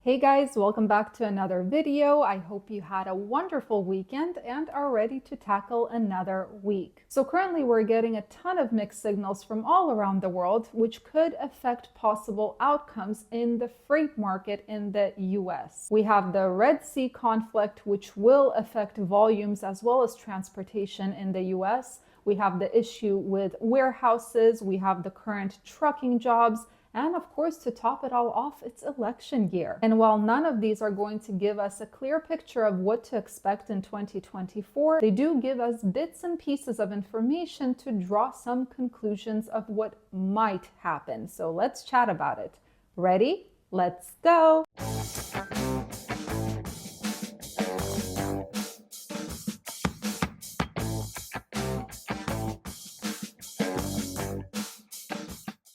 Hey guys, welcome back to another video. I hope you had a wonderful weekend and are ready to tackle another week. So currently we're getting a ton of mixed signals from all around the world, which could affect possible outcomes in the freight market in the US. We have the Red Sea conflict, which will affect volumes as well as transportation in the US. We have the issue with warehouses. We have the current trucking jobs. And of course, to top it all off, it's election year. And while none of these are going to give us a clear picture of what to expect in 2024, they do give us bits and pieces of information to draw some conclusions of what might happen. So let's chat about it. Ready? Let's go!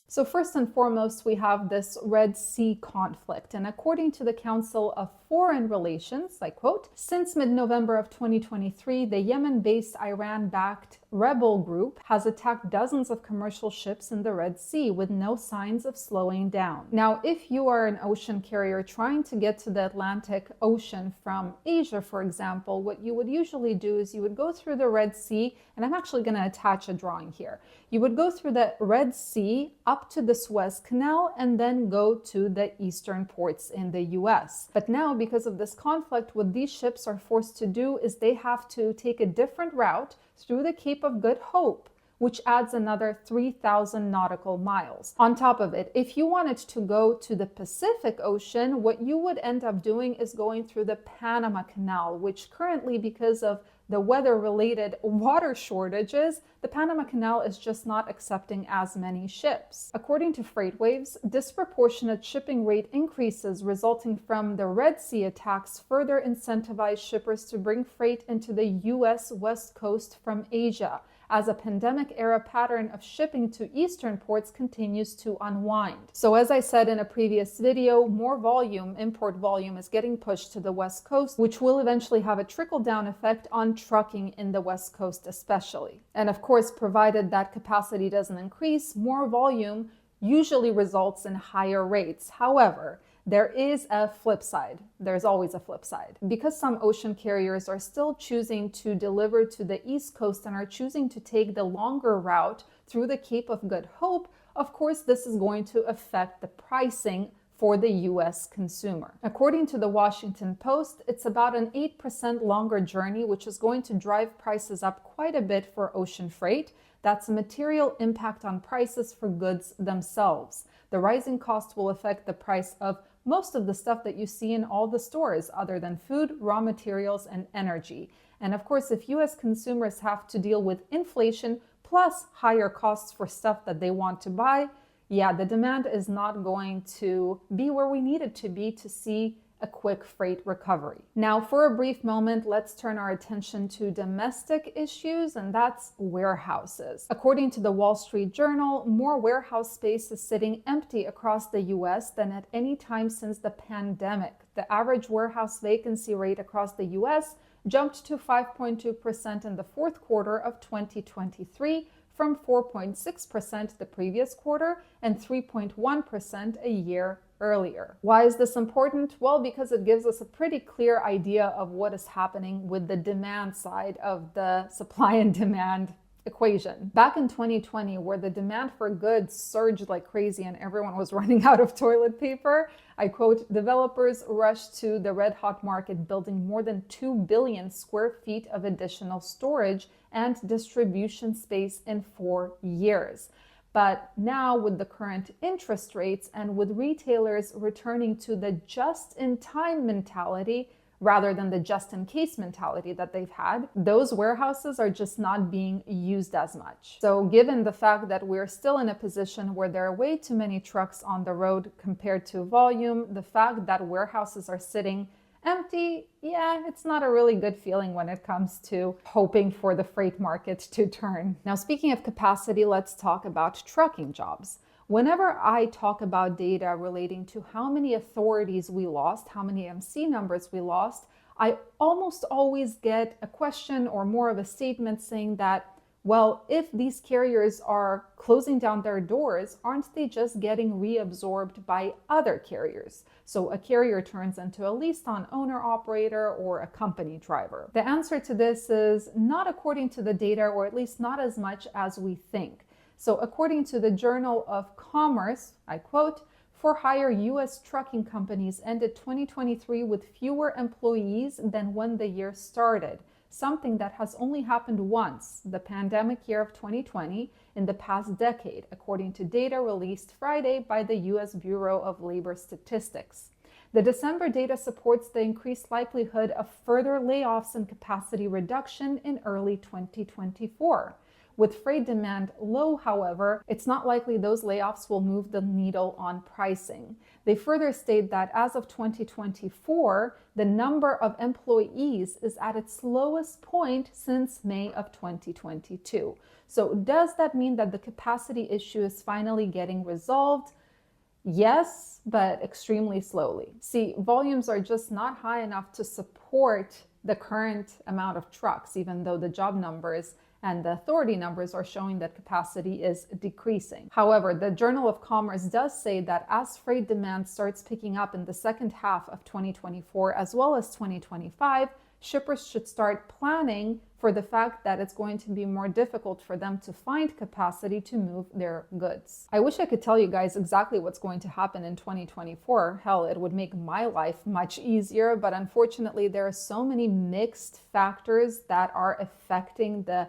So first and foremost, we have this Red Sea conflict. And according to the Council of Foreign Relations, I quote, since mid-November of 2023, the Yemen-based Iran-backed rebel group has attacked dozens of commercial ships in the Red Sea with no signs of slowing down. Now, if you are an ocean carrier trying to get to the Atlantic Ocean from Asia, for example, what you would usually do is you would go through the Red Sea, and I'm actually going to attach a drawing here. You would go through the Red Sea up to the Suez Canal and then go to the eastern ports in the US. But now, because of this conflict, what these ships are forced to do is they have to take a different route through the Cape of Good Hope, which adds another 3,000 nautical miles. On top of it, if you wanted to go to the Pacific Ocean, what you would end up doing is going through the Panama Canal, which currently, because of the weather-related water shortages, the Panama Canal is just not accepting as many ships. According to FreightWaves, disproportionate shipping rate increases resulting from the Red Sea attacks further incentivize shippers to bring freight into the US West Coast from Asia, as a pandemic-era pattern of shipping to eastern ports continues to unwind. So as I said in a previous video, more volume, import volume, is getting pushed to the West Coast, which will eventually have a trickle-down effect on trucking in the West Coast especially. And of course, provided that capacity doesn't increase, more volume usually results in higher rates. However, there is a flip side. There's always a flip side. Because some ocean carriers are still choosing to deliver to the East Coast and are choosing to take the longer route through the Cape of Good Hope, of course, this is going to affect the pricing for the US consumer. According to the Washington Post, it's about an 8% longer journey, which is going to drive prices up quite a bit for ocean freight. That's a material impact on prices for goods themselves. The rising cost will affect the price of most of the stuff that you see in all the stores other than food, raw materials, and energy. And of course, if US consumers have to deal with inflation plus higher costs for stuff that they want to buy, yeah, the demand is not going to be where we need it to be to see a quick freight recovery. Now, for a brief moment, let's turn our attention to domestic issues, and that's warehouses. According to the Wall Street Journal, more warehouse space is sitting empty across the US than at any time since the pandemic. The average warehouse vacancy rate across the US jumped to 5.2% in the fourth quarter of 2023, from 4.6% the previous quarter and 3.1% a year earlier. Why is this important? Well, because it gives us a pretty clear idea of what is happening with the demand side of the supply and demand equation. Back in 2020, where the demand for goods surged like crazy and everyone was running out of toilet paper, I quote, developers rushed to the red hot market, building more than 2 billion square feet of additional storage and distribution space in 4 years. But now, with the current interest rates and with retailers returning to the just-in-time mentality rather than the just-in-case mentality that they've had, those warehouses are just not being used as much. So given the fact that we're still in a position where there are way too many trucks on the road compared to volume, the fact that warehouses are sitting empty, yeah, it's not a really good feeling when it comes to hoping for the freight market to turn. Now, speaking of capacity, let's talk about trucking jobs. Whenever I talk about data relating to how many authorities we lost, how many MC numbers we lost, I almost always get a question or more of a statement saying that Well, if these carriers are closing down their doors, aren't they just getting reabsorbed by other carriers? So a carrier turns into a leased on owner operator or a company driver. The answer to this is not according to the data, or at least not as much as we think. So according to the Journal of Commerce, I quote, "For-hire U.S. trucking companies ended 2023 with fewer employees than when the year started, something that has only happened once, the pandemic year of 2020, in the past decade, according to data released Friday by the U.S. Bureau of Labor Statistics. The December data supports the increased likelihood of further layoffs and capacity reduction in early 2024. With freight demand low, however, it's not likely those layoffs will move the needle on pricing." They further state that as of 2024, the number of employees is at its lowest point since May of 2022. So does that mean that the capacity issue is finally getting resolved? Yes, but extremely slowly. See, volumes are just not high enough to support the current amount of trucks, even though the job numbers and the authority numbers are showing that capacity is decreasing. However, the Journal of Commerce does say that as freight demand starts picking up in the second half of 2024 as well as 2025, shippers should start planning for the fact that it's going to be more difficult for them to find capacity to move their goods. I wish I could tell you guys exactly what's going to happen in 2024. Hell, it would make my life much easier, but unfortunately there are so many mixed factors that are affecting the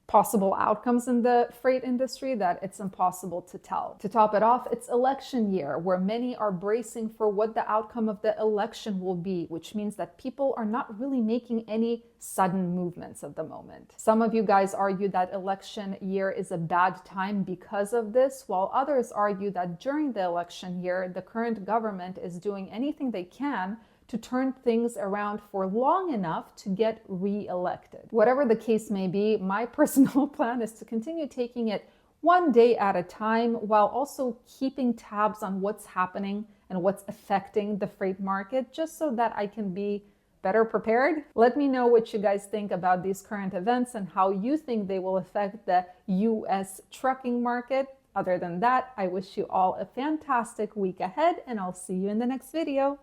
possible outcomes in the freight industry that it's impossible to tell. To top it off, it's election year, where many are bracing for what the outcome of the election will be, which means that people are not really making any sudden movements at the moment. Some of you guys argue that election year is a bad time because of this, while others argue that during the election year, the current government is doing anything they can to turn things around for long enough to get re-elected. Whatever the case may be, my personal plan is to continue taking it one day at a time, while also keeping tabs on what's happening and what's affecting the freight market, just so that I can be better prepared. Let me know what you guys think about these current events and how you think they will affect the US trucking market. Other than that, I wish you all a fantastic week ahead, and I'll see you in the next video.